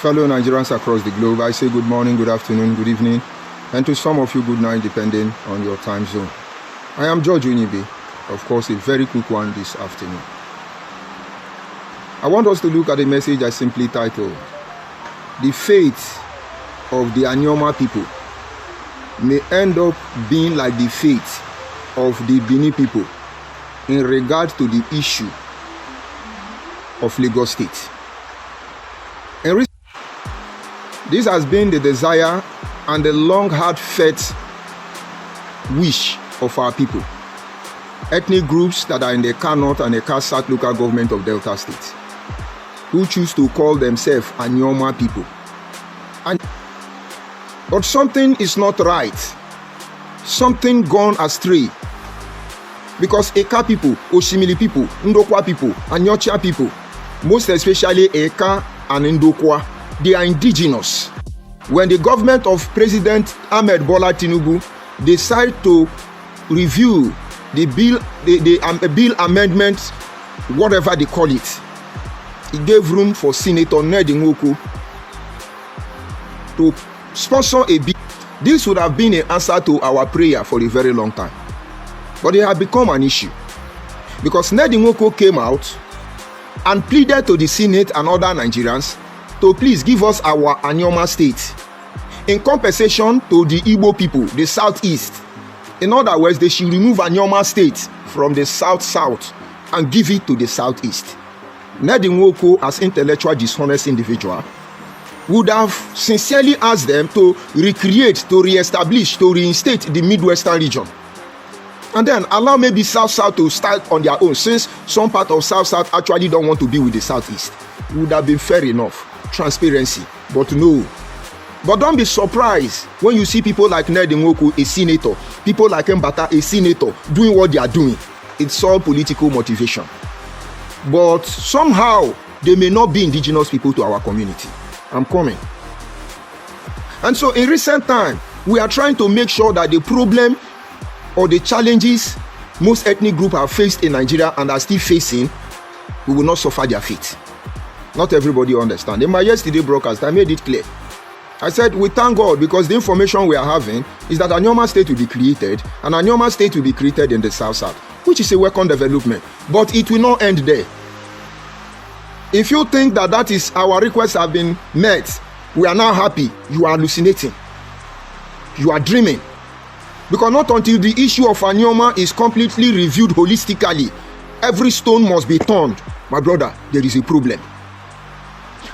Fellow Nigerians across the globe, I say good morning, good afternoon, good evening, and to some of you, good night, depending on your time zone. I am George Unibe, of course, a very quick one this afternoon. I want us to look at a message I simply titled, The Fate of the Anioma people may end up being like the fate of the Benin people in regard to the issue of Lagos State. This has been the desire and the long heartfelt wish of our people, ethnic groups that are in the Eka North and the Eka South local government of Delta State, who choose to call themselves Anioma people. But something is not right, something gone astray, because Eka people, Oshimili people, Ndokwa people, Anyocha people, most especially Eka and Ndokwa, they are indigenous. When the government of President Ahmed Bola Tinubu decide to review the bill, the bill amendment, whatever they call it, it gave room for Senator Nnedi Nwoko to sponsor a bill. This would have been an answer to our prayer for a very long time, but it had become an issue because Nnedi Nwoko came out and pleaded to the Senate and other Nigerians to please give us our Anioma state in compensation to the Igbo people, the southeast. In other words, they should remove Anioma state from the south and give it to the southeast. Nnedi Nwoko, as intellectual dishonest individual, would have sincerely asked them to recreate, to re-establish, to reinstate the Midwestern region, and then allow maybe South to start on their own, since some part of South actually don't want to be with the southeast. It would have been fair enough. Transparency, but no. But don't be surprised when you see people like Nnedi Nwoko, a senator, people like Mbata, a senator, doing what they are doing. It's all political motivation. But somehow they may not be indigenous people to our community. I'm coming. And so in recent time, we are trying to make sure that the problem or the challenges most ethnic groups have faced in Nigeria and are still facing, we will not suffer their fate. Not everybody understand. In my yesterday broadcast, I made it clear. I said, we thank God because the information we are having is that Anioma state will be created, and Anioma state will be created in the South, which is a welcome development. But it will not end there. If you think that that is our requests have been met, we are now happy, you are hallucinating. You are dreaming. Because not until the issue of Anioma is completely reviewed holistically, every stone must be turned. My brother, there is a problem.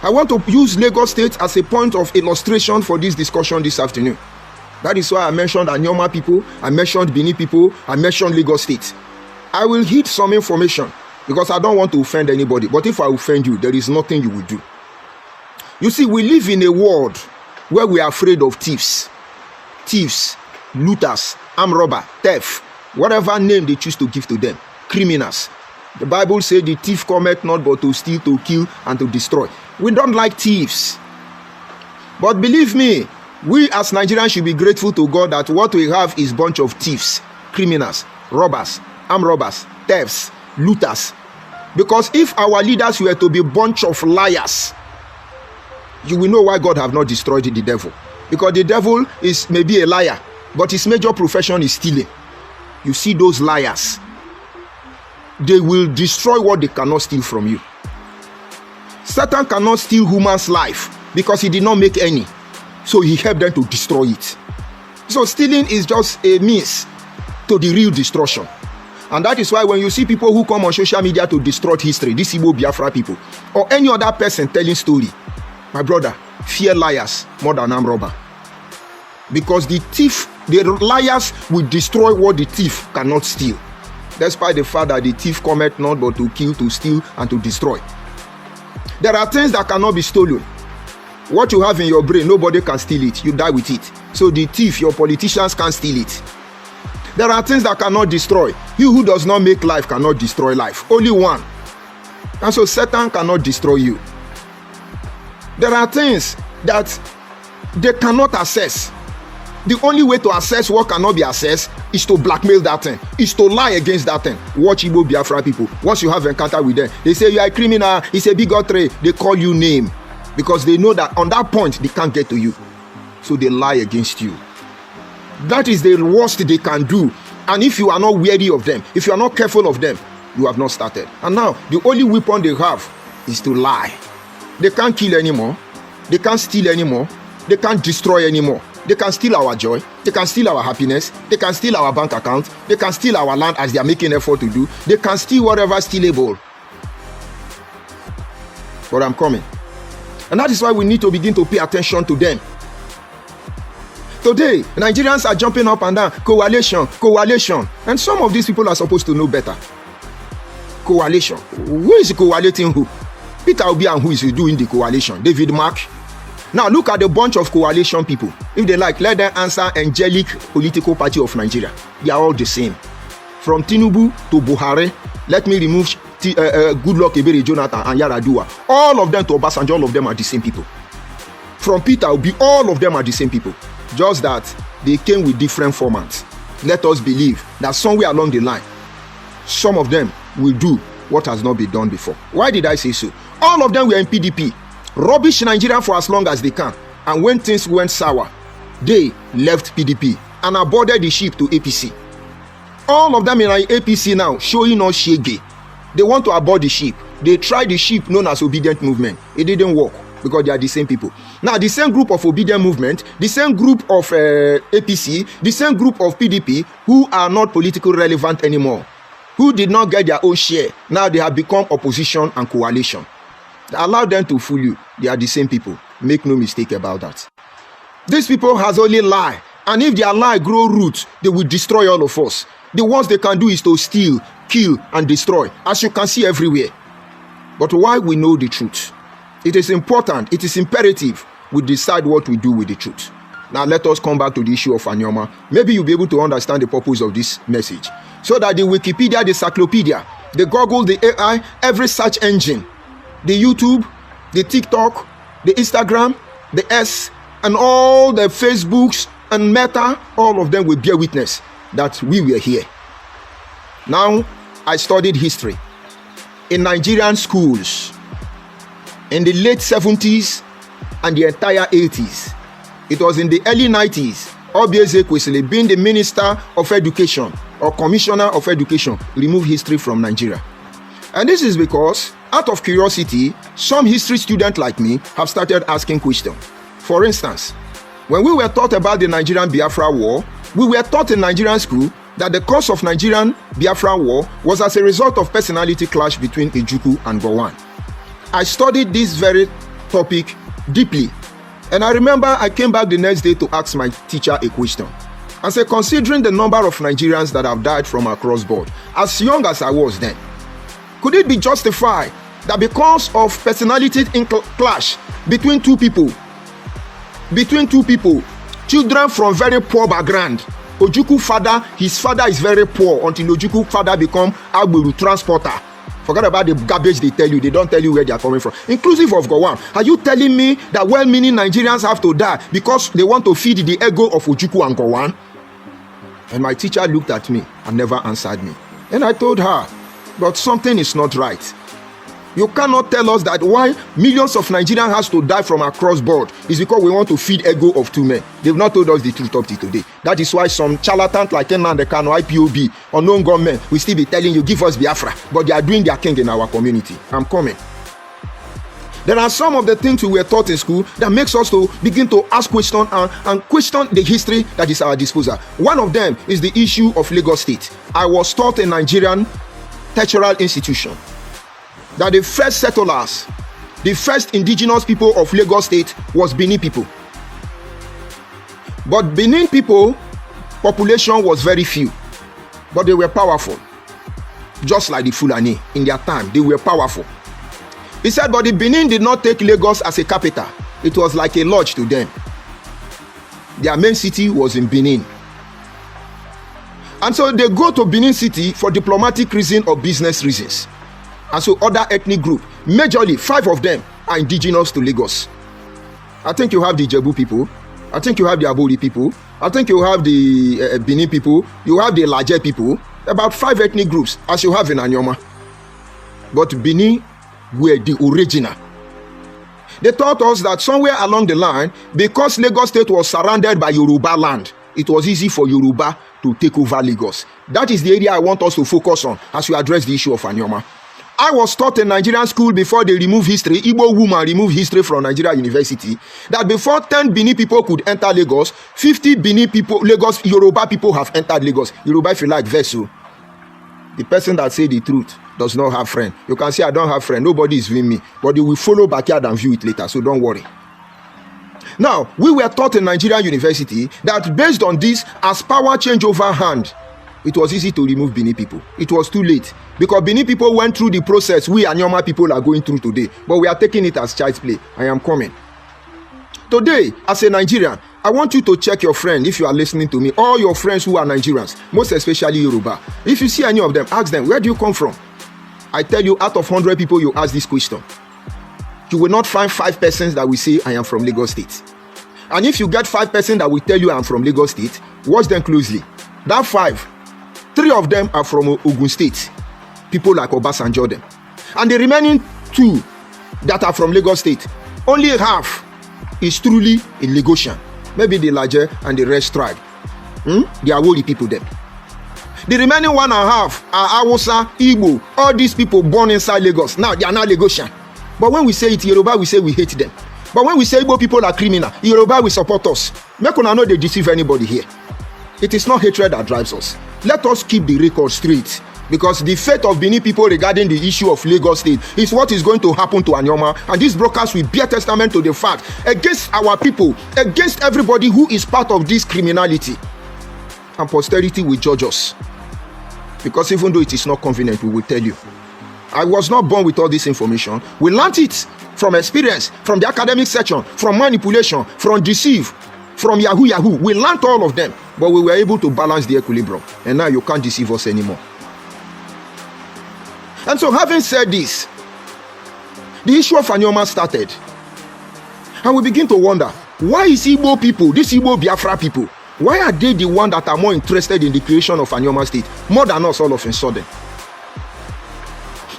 I want to use Lagos State as a point of illustration for this discussion this afternoon. That is why I mentioned Anioma people, I mentioned Benin people, I mentioned Lagos State. I will hit some information because I don't want to offend anybody. But if I offend you, there is nothing you will do. You see, we live in a world where we are afraid of thieves, looters, armed robber, theft, whatever name they choose to give to them, criminals. The Bible says the thief cometh not but to steal, to kill, and to destroy. We don't like thieves. But believe me, we as Nigerians should be grateful to God that what we have is a bunch of thieves, criminals, robbers, armed robbers, thefts, looters. Because if our leaders were to be a bunch of liars, you will know why God have not destroyed the devil. Because the devil is maybe a liar, but his major profession is stealing. You see those liars, they will destroy what they cannot steal from you. Satan cannot steal human's life because he did not make any. So he helped them to destroy it. So stealing is just a means to the real destruction. And that is why when you see people who come on social media to distort history, these Igbo Biafra people, or any other person telling story, my brother, fear liars more than armed robber. Because the liars will destroy what the thief cannot steal. Despite the fact that the thief cometh not but to kill, to steal, and to destroy. There are things that cannot be stolen. What you have in your brain, nobody can steal it. You die with it. So the thief, your politicians can't steal it. There are things that cannot destroy. He who does not make life cannot destroy life. Only one. And so Satan cannot destroy you. There are things that they cannot access. The only way to assess what cannot be assessed is to blackmail that thing, is to lie against that thing. Watch Igbo Biafra people. Once you have encounter with them, they say you are a criminal, it's a bigotry. They call you name. because they know that on that point they can't get to you. So they lie against you. That is the worst they can do. And if you are not wary of them, if you are not careful of them, you have not started. And now the only weapon they have is to lie. They can't kill anymore. They can't steal anymore. They can't destroy anymore. They can steal our joy. They can steal our happiness. They can steal our bank account. They can steal our land as they are making effort to do. They can steal whatever stealable. But I'm coming. And that is why we need to begin to pay attention to them. Today, Nigerians are jumping up and down. Coalition, coalition. And some of these people are supposed to know better. Coalition. Who is coaliting who? Peter Obi and who is doing the coalition? David Mark. Now look at the bunch of coalition people. If they like, let them answer angelic political party of Nigeria. They are all the same. From Tinubu to Buhari, let me remove Goodluck Ebere Jonathan and Yaradua. All of them to Obasanjo, all of them are the same people. From Peter Obi, all of them are the same people. Just that they came with different formats. Let us believe that somewhere along the line, some of them will do what has not been done before. Why did I say so? All of them were in PDP. Rubbish Nigeria for as long as they can. And when things went sour, they left PDP and aborted the ship to APC. All of them in APC now showing us shege. They want to abort the ship. They tried the ship known as Obedient Movement. It didn't work because they are the same people. Now the same group of Obedient Movement, the same group of APC, the same group of PDP who are not politically relevant anymore, who did not get their own share, now they have become opposition and coalition. Allow them to fool you. They are the same people. Make no mistake about that. These people has only lie. And if their lie grow roots, they will destroy all of us. The worst they can do is to steal, kill, and destroy, as you can see everywhere. But why we know the truth? It is important, it is imperative we decide what we do with the truth. Now let us come back to the issue of Anioma. Maybe you'll be able to understand the purpose of this message. So that the Wikipedia, the encyclopedia, the Google, the AI, every search engine, the YouTube, the TikTok, the Instagram, the S, and all the Facebooks and Meta, all of them will bear witness that we were here. Now, I studied history in Nigerian schools in the late 70s and the entire 80s. It was in the early 90s, Obieze Kwesili, being the Minister of Education or Commissioner of Education, removed history from Nigeria. And this is because, out of curiosity, some history students like me have started asking questions. For instance, when we were taught about the Nigerian Biafra War, we were taught in Nigerian school that the cause of Nigerian Biafra War was as a result of personality clash between Ojukwu and Gowon. I studied this very topic deeply, and I remember I came back the next day to ask my teacher a question. I said, considering the number of Nigerians that have died from across board, as young as I was then, could it be justified that because of personality clash between two people, children from very poor background, Ojukwu father, his father is very poor until Ojukwu father become Agbero transporter. Forget about the garbage they tell you. They don't tell you where they are coming from. Inclusive of Gowon. Are you telling me that well-meaning Nigerians have to die because they want to feed the ego of Ojukwu and Gowon? And my teacher looked at me and never answered me. And I told her, but something is not right. You cannot tell us that why millions of Nigerians has to die from across board is because we want to feed ego of two men. They've not told us the truth up to today. That is why some charlatans like Nnamdi Kanu, IPOB, unknown government will still be telling you, give us Biafra. But they are doing their king in our community. I'm coming. There are some of the things we were taught in school that makes us to begin to ask questions and question the history that is at our disposal. One of them is the issue of Lagos State. I was taught in Nigerian tertiary institution that the first settlers, the first indigenous people of Lagos State was Benin people. But Benin people, population was very few, but they were powerful. Just like the Fulani in their time, they were powerful. He said, but the Benin did not take Lagos as a capital. It was like a lodge to them. Their main city was in Benin. And so they go to Benin City for diplomatic reasons or business reasons. And so other ethnic groups, majorly 5 of them are indigenous to Lagos. I think you have the Jebu people. I think you have the Abori people. I think you have the Benin people. You have the Laje people. About 5 ethnic groups, as you have in Anioma. But Benin were the original. They taught us that somewhere along the line, because Lagos State was surrounded by Yoruba land, it was easy for Yoruba to take over Lagos. That is the area I want us to focus on as we address the issue of Anioma. I was taught in Nigerian school before they removed history, Igbo woman removed history from Nigeria University, that before 10 Benin people could enter Lagos, 50 Benin people, Lagos, Yoruba people have entered Lagos. Yoruba, if you like, vessel. The person that say the truth does not have friend. You can say, I don't have friend, nobody is with me, but they will follow backyard and view it later, so don't worry. Now, we were taught in Nigerian University that based on this, as power changed over hand, it was easy to remove Benin people. It was too late, because Benin people went through the process we Anioma people are going through today, but we are taking it as child's play. I am coming. Today, as a Nigerian, I want you to check your friend if you are listening to me, all your friends who are Nigerians, most especially Yoruba. If you see any of them, ask them, where do you come from? I tell you, out of 100 people you ask this question, you will not find 5 persons that will say, I am from Lagos State. And if you get 5 persons that will tell you I am from Lagos State, watch them closely. That 5, 3 of them are from Ogun State, people like Obasanjo them. And the remaining 2 that are from Lagos State, only half is truly a Lagosian. Maybe the larger and the rest tribe. They are Woli people them. The remaining 1.5 are Hausa, Igbo, all these people born inside Lagos. Now they are not Lagosian. But when we say it Yoruba, we say we hate them. But when we say Igbo people are criminal, Yoruba will support us. Make una know they deceive anybody here. It is not hatred that drives us. Let us keep the record straight, because the fate of Benin people regarding the issue of Lagos State is what is going to happen to Anioma, and these brokers will bear testament to the fact against our people, against everybody who is part of this criminality, and posterity will judge us, because even though it is not convenient, we will tell you. I was not born with all this information. We learned it from experience, from the academic section, from manipulation, from deceive, from Yahoo. We learned all of them, but we were able to balance the equilibrium, and now you can't deceive us anymore. And so, having said this, the issue of Anioma started, and we begin to wonder, why is Igbo people, these Igbo Biafra people, why are they the ones that are more interested in the creation of Anioma State more than us all of a sudden?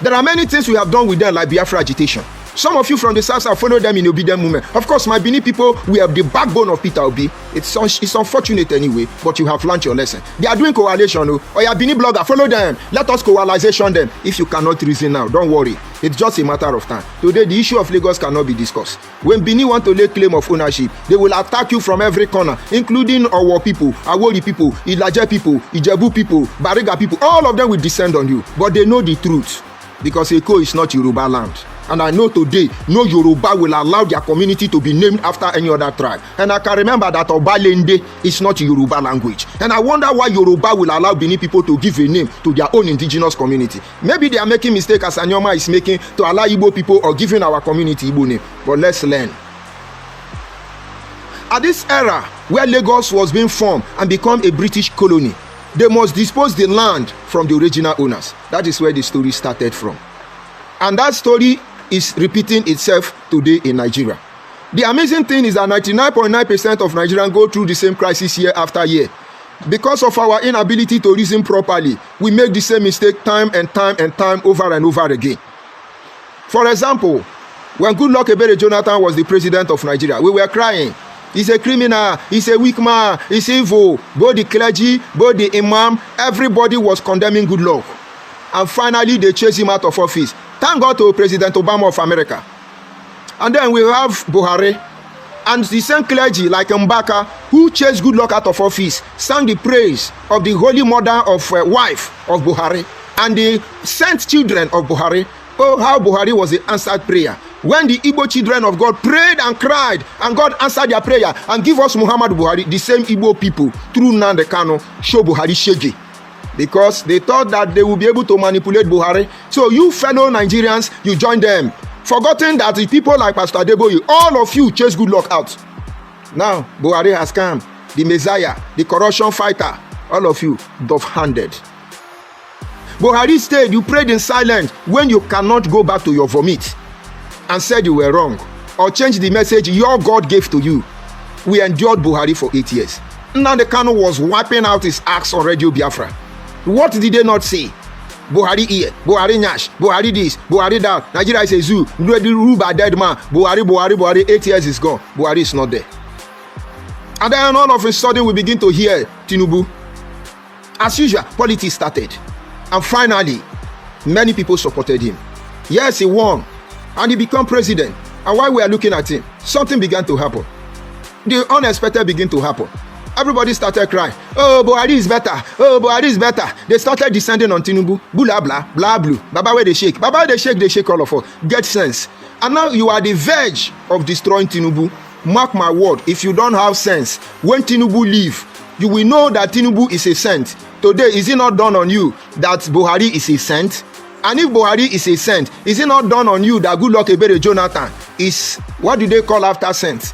There are many things we have done with them, like Biafra agitation. Some of you from the south have followed them in obedient movement. Of course, my Benin people, we have the backbone of Peter Obi. It's unfortunate anyway, but you have learned your lesson. They are doing coalition. Or your Benin blogger, follow them. Let us coalization them. If you cannot reason now, don't worry. It's just a matter of time. Today, the issue of Lagos cannot be discussed. When Benin want to lay claim of ownership, they will attack you from every corner, including Owo people, Awori people, Ilaje people, Ijebu people, Bariga people. All of them will descend on you. But they know the truth, because Eko is not Yoruba land. And I know today, no Yoruba will allow their community to be named after any other tribe. And I can remember that Obalende is not Yoruba language. And I wonder why Yoruba will allow Benin people to give a name to their own indigenous community. Maybe they are making mistake as Anioma is making to allow Igbo people or giving our community Igbo name. But let's learn. At this era where Lagos was being formed and become a British colony, they must dispose the land from the original owners. That is where the story started from. And that story is repeating itself today in Nigeria. The amazing thing is that 99.9% of Nigerians go through the same crisis year after year. Because of our inability to reason properly, we make the same mistake time and time over and over again. For example, when Goodluck Ebele Jonathan was the president of Nigeria, we were crying. He's a criminal, he's a weak man, he's evil. Both the clergy, both the imam, everybody was condemning Goodluck. And finally, they chased him out of office. Thank God to President Obama of America. And then we have Buhari. And the same clergy like Mbaka, who chased Goodluck out of office, sang the praise of the holy mother of wife of Buhari. And the sent children of Buhari. Oh, how Buhari was the answered prayer. When the Igbo children of God prayed and cried, and God answered their prayer and give us Muhammad Buhari, the same Igbo people, through Nnamdi Kanu, show Buhari shege. Because they thought that they would be able to manipulate Buhari. So you fellow Nigerians, you join them, forgotten that the people like Pastor Adeboye, all of you chase Goodluck out. Now Buhari has come, the Messiah, the corruption fighter, all of you dove-handed. Buhari stayed, you prayed in silence when you cannot go back to your vomit and said you were wrong, or change the message your God gave to you. We endured Buhari for 8 years. Nnamdi Kanu was wiping out his axe on Radio Biafra. What did they not say? Buhari here, Buhari Nyash, Buhari this, Buhari that. Nigeria is a zoo. Ruled by dead man. Buhari, 8 years is gone. Buhari is not there. And then all of a sudden we begin to hear Tinubu. As usual, politics started. And finally, many people supported him. Yes, he won. And he became president. And while we are looking at him, something began to happen. The unexpected began to happen. Everybody started crying. Oh, Buhari is better. Oh, Buhari is better. They started descending on Tinubu. Blah, blah, blah, blue. Baba where they shake. Baba where they shake all of us. Get sense. And now you are the verge of destroying Tinubu. Mark my word, if you don't have sense, when Tinubu leave, you will know that Tinubu is a saint. Today, is it not done on you that Buhari is a saint? And if Buhari is a saint, is it not done on you that Goodluck Ebele Jonathan is, what do they call after saint?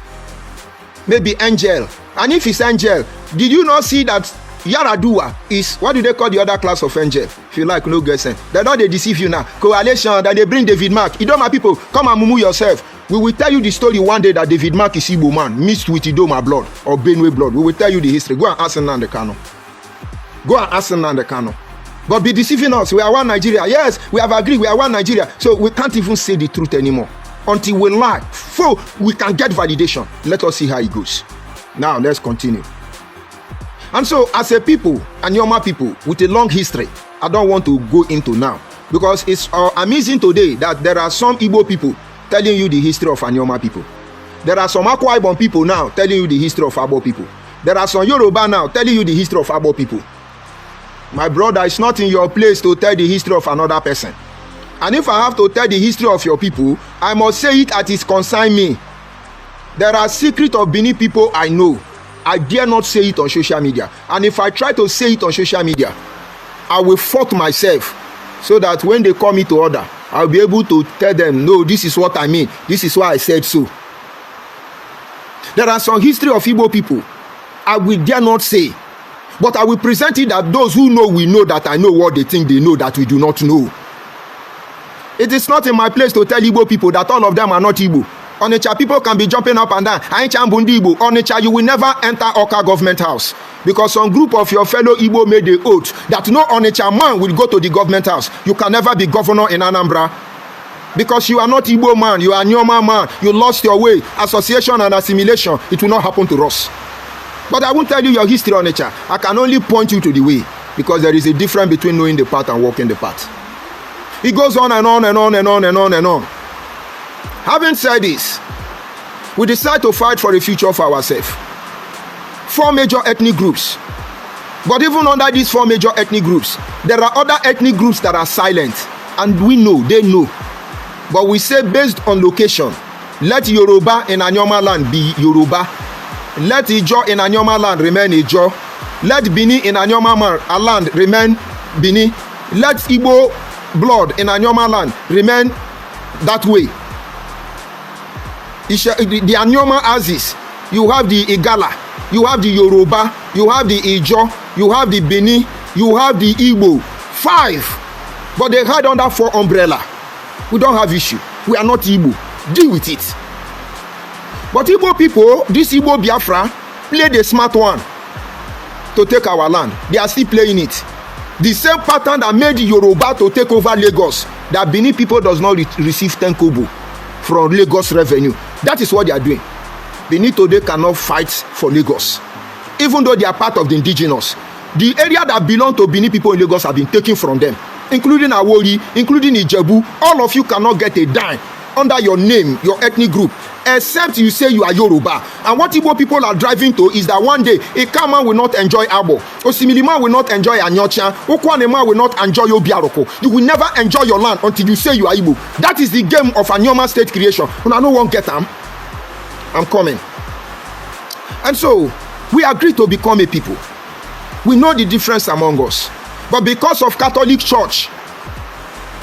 Maybe angel. And if it's angel, did you not see that Yaradua is, what do they call the other class of angel? If you like, no guessing. They don't they deceive you now. Coalition, that they bring David Mark. Idoma people, come and mumu yourself. We will tell you the story one day that David Mark is Igbo man, mixed with Idoma blood or Benue blood. We will tell you the history. Go and ask Nnamdi Kanu. Go and ask Nnamdi Kanu. But be deceiving us. We are one Nigeria. Yes, we have agreed. We are one Nigeria. So we can't even say the truth anymore. Until we lie. So we can get validation. Let us see how it goes. Now, let's continue. And so, as a people, Anioma people, with a long history, I don't want to go into now. Because it's amazing today that there are some Igbo people telling you the history of Anioma people. There are some Akwa Ibom people now telling you the history of Abo people. There are some Yoruba now telling you the history of Abo people. My brother, it's not in your place to tell the history of another person. And if I have to tell the history of your people, I must say it as it concerns me. There are secrets of Benin people I know. I dare not say it on social media. And if I try to say it on social media, I will fight myself so that when they call me to order, I'll be able to tell them, no, this is what I mean. This is why I said so. There are some history of Igbo people I will dare not say. But I will present it that those who know will know that I know what they think they know that we do not know. It is not in my place to tell Igbo people that all of them are not Igbo. Onitsha people can be jumping up and down. Onitsha, you will never enter Oka government house. Because some group of your fellow Igbo made the oath that no Onitsha man will go to the government house. You can never be governor in Anambra. Because you are not Igbo man, you are Anioma man. You lost your way. Association and assimilation, it will not happen to us. But I won't tell you your history, Onitsha. I can only point you to the way. Because there is a difference between knowing the path and walking the path. It goes on and on and on and on and on and on. Having said this, we decide to fight for the future of ourselves. 4 major ethnic groups. But even under these 4 major ethnic groups, there are other ethnic groups that are silent. And we know, they know. But we say based on location, let Yoruba in Anioma land be Yoruba. Let Ijo in Anioma land remain Ijo. Let Bini in Anioma land remain Bini. Let Igbo blood in Anioma land remain that way. The Anioma Aziz, you have the Igala, you have the Yoruba, you have the Ijo, you have the Bini, you have the Igbo. 5. But they hide under 4 umbrella. We don't have issue. We are not Igbo. Deal with it. But Igbo people, this Igbo Biafra, play the smart one to take our land. They are still playing it. The same pattern that made Yoruba to take over Lagos, that Benin people does not receive 10 kobo from Lagos revenue. That is what they are doing. Benin today cannot fight for Lagos. Even though they are part of the indigenous. The area that belong to Benin people in Lagos have been taken from them. Including Awori, including Ijebu. All of you cannot get a dime under your name, your ethnic group, except you say you are Yoruba. And what Igbo people are driving to is that one day a Kama will not enjoy Abo, Osimilima will not enjoy Anyocha, Okwanema will not enjoy Obiaroko. You will never enjoy your land until you say you are Igbo. That is the game of Anioma state creation. And I no one get them. I'm coming. And so we agree to become a people. We know the difference among us. But because of Catholic Church,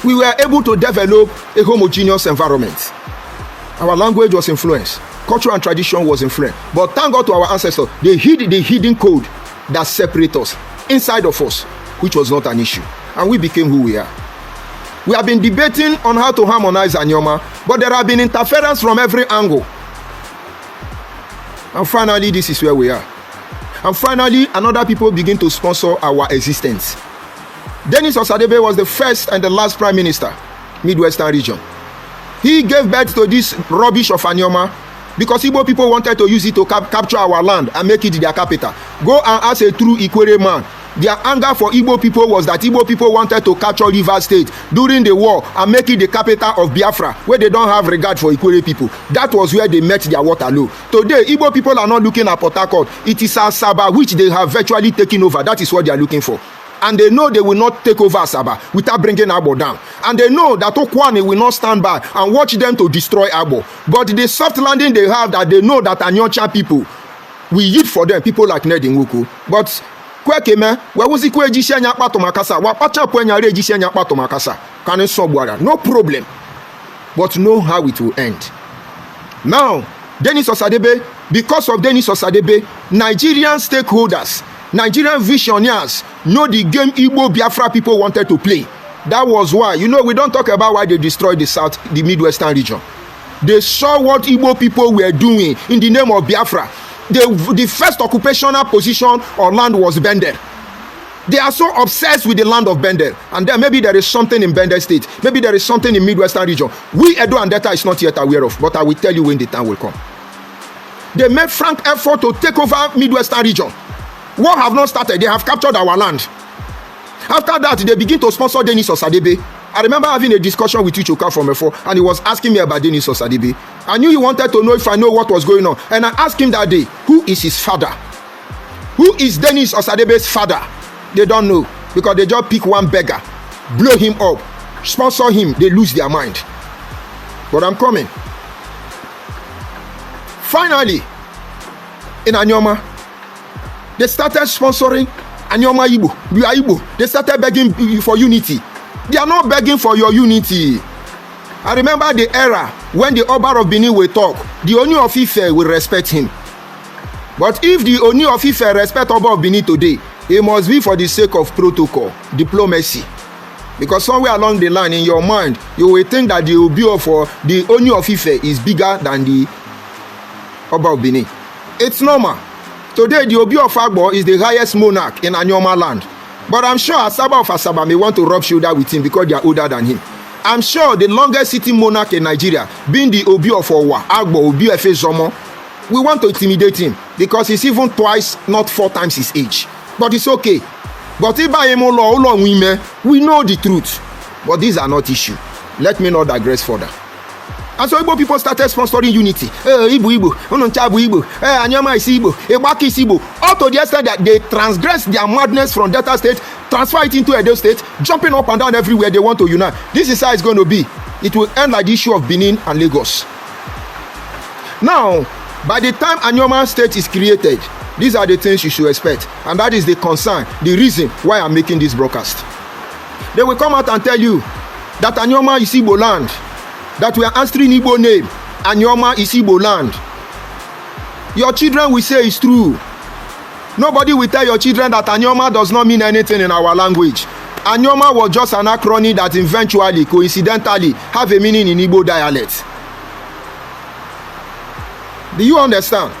we were able to develop a homogeneous environment. Our language was influenced. Culture and tradition was influenced. But thank God to our ancestors, they hid the hidden code that separates us inside of us, which was not an issue. And we became who we are. We have been debating on how to harmonize Anioma, but there have been interference from every angle. And finally, this is where we are. And finally, another people begin to sponsor our existence. Denis Osadebe was the first and the last prime minister, Midwestern region. He gave birth to this rubbish of Anioma because Igbo people wanted to use it to capture our land and make it their capital. Go and ask a true Ikwere man. Their anger for Igbo people was that Igbo people wanted to capture Rivers State during the war and make it the capital of Biafra, where they don't have regard for Ikwere people. That was where they met their Waterloo. Today, Igbo people are not looking at Port Harcourt. It is Asaba, which they have virtually taken over. That is what they are looking for. And they know they will not take over Asaba without bringing Abo down. And they know that Okwane will not stand by and watch them to destroy Abo. But the soft landing they have, that they know that Anyocha people will yield for them, people like Ned Nwoko. But no problem. But know how it will end. Now, Denis Osadebe, because of Denis Osadebe, Nigerian stakeholders, Nigerian visionaries know the game Igbo Biafra people wanted to play. That was why, you know, we don't talk about why they destroyed the South, the Midwestern region. They saw what Igbo people were doing in the name of Biafra. The first occupational position on land was Bendel. They are so obsessed with the land of Bendel. And then maybe there is something in Bendel State. Maybe there is something in Midwestern region. We, Edo and Delta, is not yet aware of. But I will tell you when the time will come. They made frank effort to take over Midwestern region. War have not started. They have captured our land. After that, they begin to sponsor Denis Osadebe. I remember having a discussion with Uchoka from before, and he was asking me about Denis Osadebe. I knew he wanted to know if I know what was going on. And I asked him that day, who is his father? Who is Denis Osadebe's father? They don't know, because they just pick one beggar, blow him up, sponsor him, they lose their mind. But I'm coming. Finally, in Anioma, they started sponsoring Anioma Igbo. We are Igbo. They started begging for unity. They are not begging for your unity. I remember the era when the Oba of Benin will talk. The Oni of Ife will respect him. But if the Oni of Ife respect Oba of Benin today, it must be for the sake of protocol, diplomacy. Because somewhere along the line in your mind, you will think that the Obi of the Oni of Ife is bigger than the Oba of Benin. It's normal. Today, the Obi of Agbo is the highest monarch in Anioma land. But I'm sure Asaba of Asaba may want to rub shoulder with him because they are older than him. I'm sure the longest sitting monarch in Nigeria, being the Obi of Owa, Agbo, Obi of Zomo, we want to intimidate him because he's even twice, not 4 times his age. But it's okay. But if I am we know the truth. But these are not issues. Let me not digress further. And so Igbo people started sponsoring unity. Igbo, Unonchabu Igbo, Anioma is Igbo, Ebaki is Igbo. All to the extent that they transgress their madness from Delta State, transfer it into Edo State, jumping up and down everywhere they want to unite. This is how it's going to be. It will end like the issue of Benin and Lagos. Now, by the time Anioma State is created, these are the things you should expect. And that is the concern, the reason why I'm making this broadcast. They will come out and tell you that Anioma is Igbo land. That we are answering Igbo name. Anioma is Igbo land. Your children will say it's true. Nobody will tell your children that Anioma does not mean anything in our language. Anioma was just an acronym that eventually, coincidentally, have a meaning in Igbo dialect. Do you understand?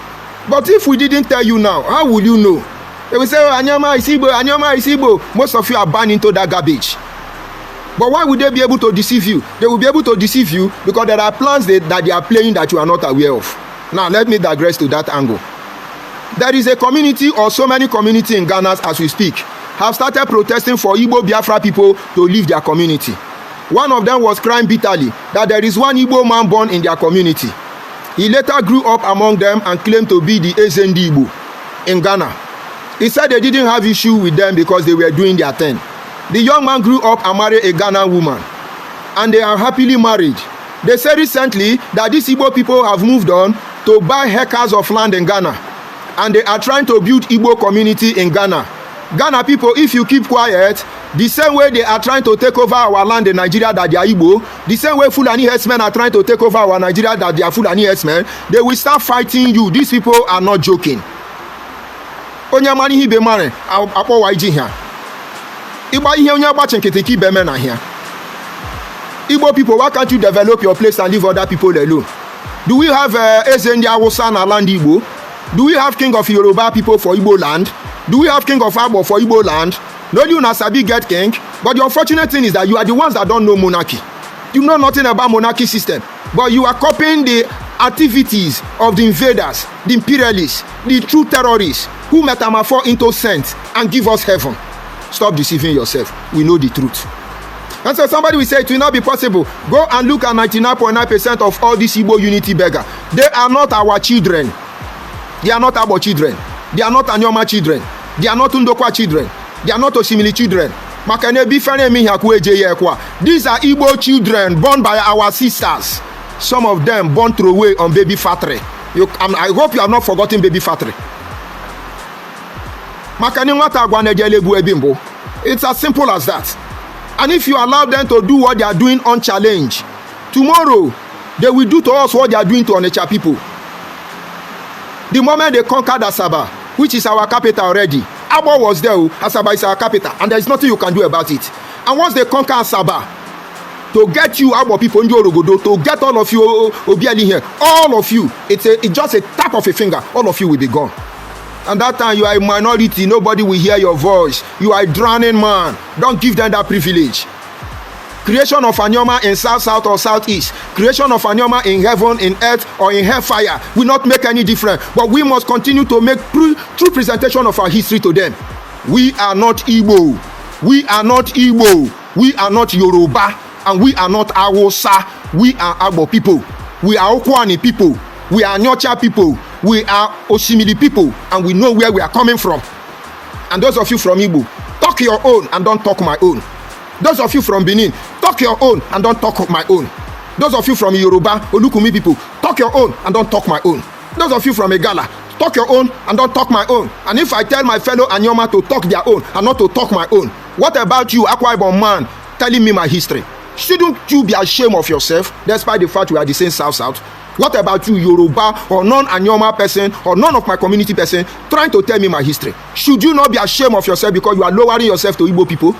But if we didn't tell you now, how will you know? They will say, oh, Anioma is Igbo, Anioma is Igbo. Most of you are born into that garbage. But why would they be able to deceive you? They will be able to deceive you because there are plans that they are playing that you are not aware of. Now, let me digress to that angle. There is a community or so many communities in Ghana as we speak have started protesting for Igbo Biafra people to leave their community. One of them was crying bitterly that there is one Igbo man born in their community. He later grew up among them and claimed to be the Ezendi Igbo in Ghana. He said they didn't have issue with them because they were doing their thing. The young man grew up and married a Ghanaian woman, and they are happily married. They said recently that these Igbo people have moved on to buy hectares of land in Ghana, and they are trying to build Igbo community in Ghana. Ghana people, if you keep quiet, the same way they are trying to take over our land in Nigeria that they are Igbo, the same way Fulani herdsmen are trying to take over our Nigeria that they are Fulani herdsmen, they will start fighting you. These people are not joking. Onyamani hibe mare, apo waiji here. Igbo people, why can't you develop your place and leave other people alone? Do we have Ezendi Awusa na land Igbo? Do we have king of Yoruba people for Igbo land? Do we have king of Agbo for Igbo land? No, you na sabi get king, but the unfortunate thing is that you are the ones that don't know monarchy. You know nothing about monarchy system, but you are copying the activities of the invaders, the imperialists, the true terrorists who metamorphose into saints and give us heaven. Stop deceiving yourself. We know the truth. And so somebody will say it will not be possible. Go and look at 99.9% of all these Igbo unity beggars. They are not our children. They are not our children. They are not Anioma children. They are not Ndokwa children. They are not Osimili children. These are Igbo children born by our sisters. Some of them born through away on baby factory. I hope you have not forgotten baby factory. It's as simple as that. And if you allow them to do what they are doing unchallenged, tomorrow they will do to us what they are doing to Onitsha people. The moment they conquered Asaba, which is our capital already, Abo was there, Asaba is our capital, and there is nothing you can do about it. And once they conquer Asaba, to get you Abo people, to get all of you Obiali here, all of you, it's just a tap of a finger, all of you will be gone. And that time you are a minority, nobody will hear your voice. You are a drowning man. Don't give them that privilege. Creation of Anioma in south or southeast, creation of Anioma in heaven, in earth, or in hellfire will not make any difference. But we must continue to make true presentation of our history to them. We are not Igbo. We are not Igbo. We are not Yoruba. And we are not Awosa. We are Agbo people. We are Okwani people. We are Nyocha people. We are Osimili people. And we know where we are coming from. And those of you from Igbo, talk your own and don't talk my own. Those of you from Benin, talk your own and don't talk my own. Those of you from Yoruba, Olukumi people, talk your own and don't talk my own. Those of you from Egala, talk your own and don't talk my own. And if I tell my fellow Anioma to talk their own and not to talk my own, what about you, Akwa Ibom man, telling me my history? Shouldn't you be ashamed of yourself, despite the fact we are the same South? What about you, Yoruba or non-Anioma person or none of my community person, trying to tell me my history? Should you not be ashamed of yourself because you are lowering yourself to Igbo people?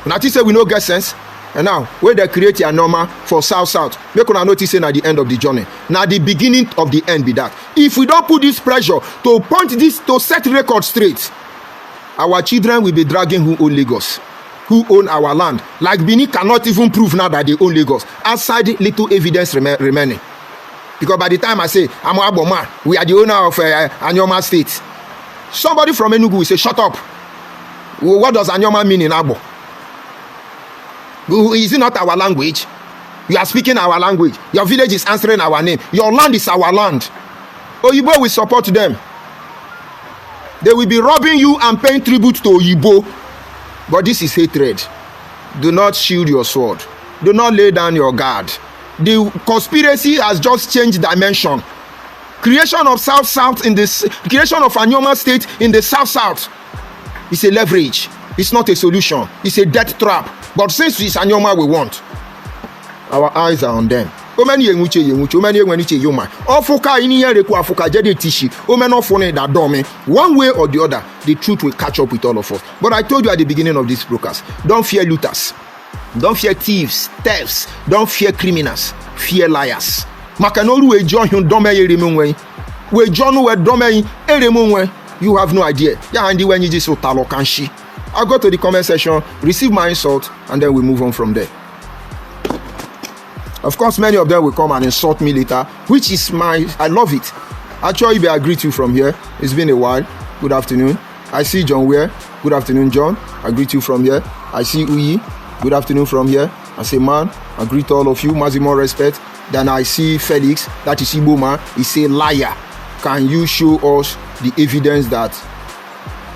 And I say we no get sense. And now, when they create a normal for South, make una notice at the end of the journey. Now, the beginning of the end be that. If we don't put this pressure to point this, to set record straight, our children will be dragging who own Lagos, who own our land. Like Benin cannot even prove now that they own Lagos. Outside little evidence remaining. Because by the time I say, I'm Agbo man, we are the owner of Anioma State. Somebody from Enugu will say, shut up. What does Anioma mean in Agbo? Is it not our language? You are speaking our language. Your village is answering our name. Your land is our land. Oyibo will support them. They will be robbing you and paying tribute to Oyibo. But this is hatred. Do not shield your sword. Do not lay down your guard. The conspiracy has just changed dimension. Creation of South in this, creation of Anioma State in the South is a leverage. It's not a solution. It's a death trap. But since it's Anioma we want, our eyes are on them. One way or the other, the truth will catch up with all of us. But I told you at the beginning of this broadcast, don't fear looters. Don't fear thieves, thefts. Don't fear criminals. Fear liars. You have no idea. I'll go to the comment section, receive my insult, and then we move on from there. Of course, many of them will come and insult me later, which is I love it. Actually, I greet you from here. It's been a while. Good afternoon. I see John Ware. Good afternoon, John. I greet you from here. I see Uyi. Good afternoon from here. I say, man, I greet all of you. Maximum respect. Then I see Felix. That is Igbo man. He say, liar. Can you show us the evidence that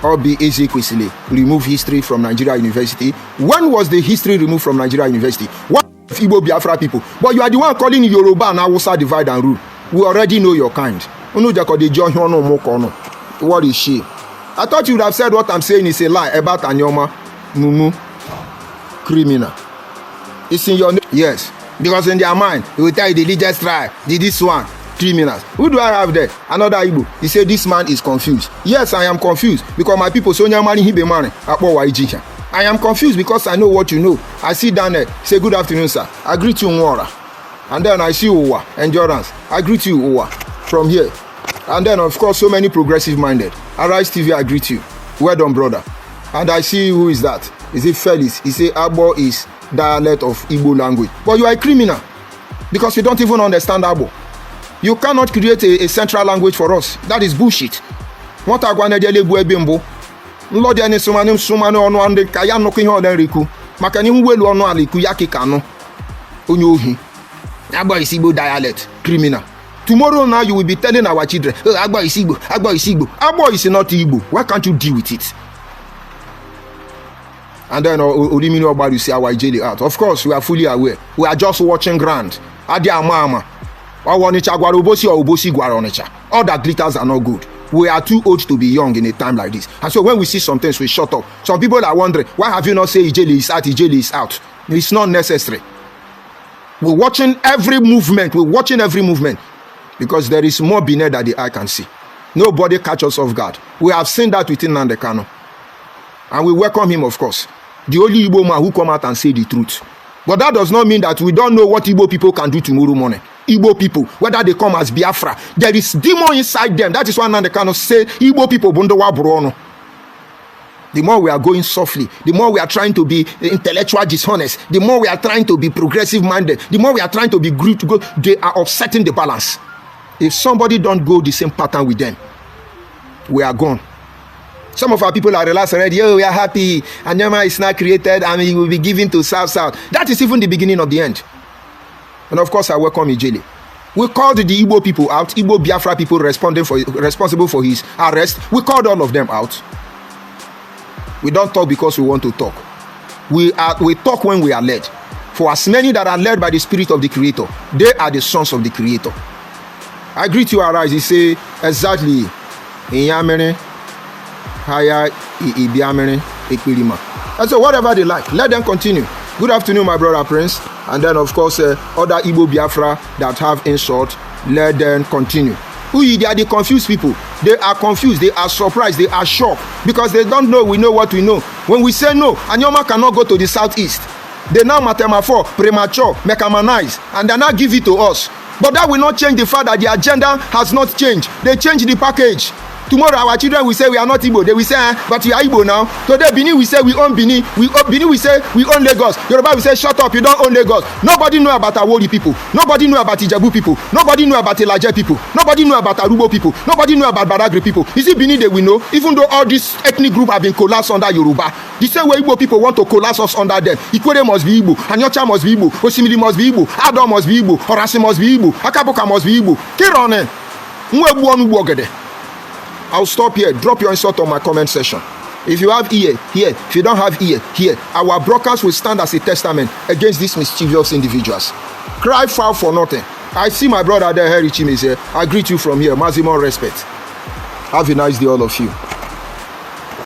Obi Ezekwesili remove history from Nigeria University? When was the history removed from Nigeria University? What if Igbo Biafra people? But you are the one calling Yoruba and Hausa divide and rule. We already know your kind. What is she? I thought you would have said what I'm saying is a lie about Anioma, Mumu, criminal. It's in your name. Yes. Because in their mind, they will tell you the religious tribe, this one. Criminals. Who do I have there? Another Igbo. He said this man is confused. Yes, I am confused because my people so money he be money. I am confused because I know what you know. I sit down there, say good afternoon, sir. I greet you, Nwora. And then I see Uwa, Endurance. I greet you, Uwa, from here. And then of course so many progressive minded. Arise TV, I greet you. Well done, brother. And I see who is that. Is it Felix? He say Agbo is dialect of Igbo language. But you are a criminal because you don't even understand Agbo. You cannot create a central language for us. That is bullshit. What agwane dele bu ebimbo. Nlodi ani sumani onu ande kaya no ihe odenriku. Maka ni nwelu onu aliku yake kanu. Onye ohi. Agbo is Igbo dialect. Criminal. Tomorrow now you will be telling our children, oh, Agbo is Igbo. Agbo is Igbo. Agbo is not Igbo. Why can't you deal with it? And then Olimini Obaru you say our Ijele out. Of course, we are fully aware. We are just watching grand. Adi Amama. All that glitters are not good. We are too old to be young in a time like this. And so when we see some things, we shut up. Some people are wondering, why have you not said Ijele is out, Ijele is out? It's not necessary. We're watching every movement. Because there is more Benin that the eye can see. Nobody catches us off guard. We have seen that within Nnamdi Kanu. And we welcome him, of course. The only Igbo man who come out and say the truth. But that does not mean that we don't know what Igbo people can do tomorrow morning. Igbo people, whether they come as Biafra, there is demon inside them. That is why Nnamdi Kanu say Igbo people bundowa bruno. The more we are going softly, the more we are trying to be intellectual dishonest, the more we are trying to be progressive minded, the more we are trying to be good to go, they are upsetting the balance. If somebody don't go the same pattern with them, we are gone. Some of our people are relaxed already. Oh, we are happy. Anioma is now created and he will be given to South. That is even the beginning of the end. And of course, I welcome Ijele. We called the Igbo people out. Igbo Biafra people responsible for his arrest. We called all of them out. We don't talk because we want to talk. We talk when we are led. For as many that are led by the Spirit of the Creator, they are the sons of the Creator. I greet you, arise. He say exactly. And so whatever they like, let them continue. Good afternoon, my brother Prince. And then of course other Igbo Biafra that have insult, let them continue. They are the confused people. They are confused, they are surprised, they are shocked because they don't know we know what we know. When we say no, Anioma cannot go to the southeast. They now mathemafor, premature, mechamanize, and they now give it to us. But that will not change the fact that the agenda has not changed. They change the package. Tomorrow our children will say we are not Igbo. They will say, but we are Igbo now. Today Benin will say we own Benin. Benin will say we own Lagos. Yoruba will say shut up, you don't own Lagos. Nobody know about Awori people. Nobody know about Ijebu people. Nobody know about Elaje people. Nobody know about Arubo people. Nobody know about Badagry people. Is it Benin that we know? Even though all these ethnic groups have been collapsed under Yoruba. The same way Igbo people want to collapse us under them. Ikwere must be Igbo. Anyocha must be Igbo. Osimili must be Igbo. Ado must be Igbo. Orasi must be Igbo. Akaboka must be Igbo. Kirone. Mwebu onu wogede. I'll stop here. Drop your insult on my comment section. If you have ear, here. If you don't have ear, here. Our broadcast will stand as a testament against these mischievous individuals. Cry foul for nothing. I see my brother there, Harry Chim is here. I greet you from here. Maximum respect. Have a nice day, all of you.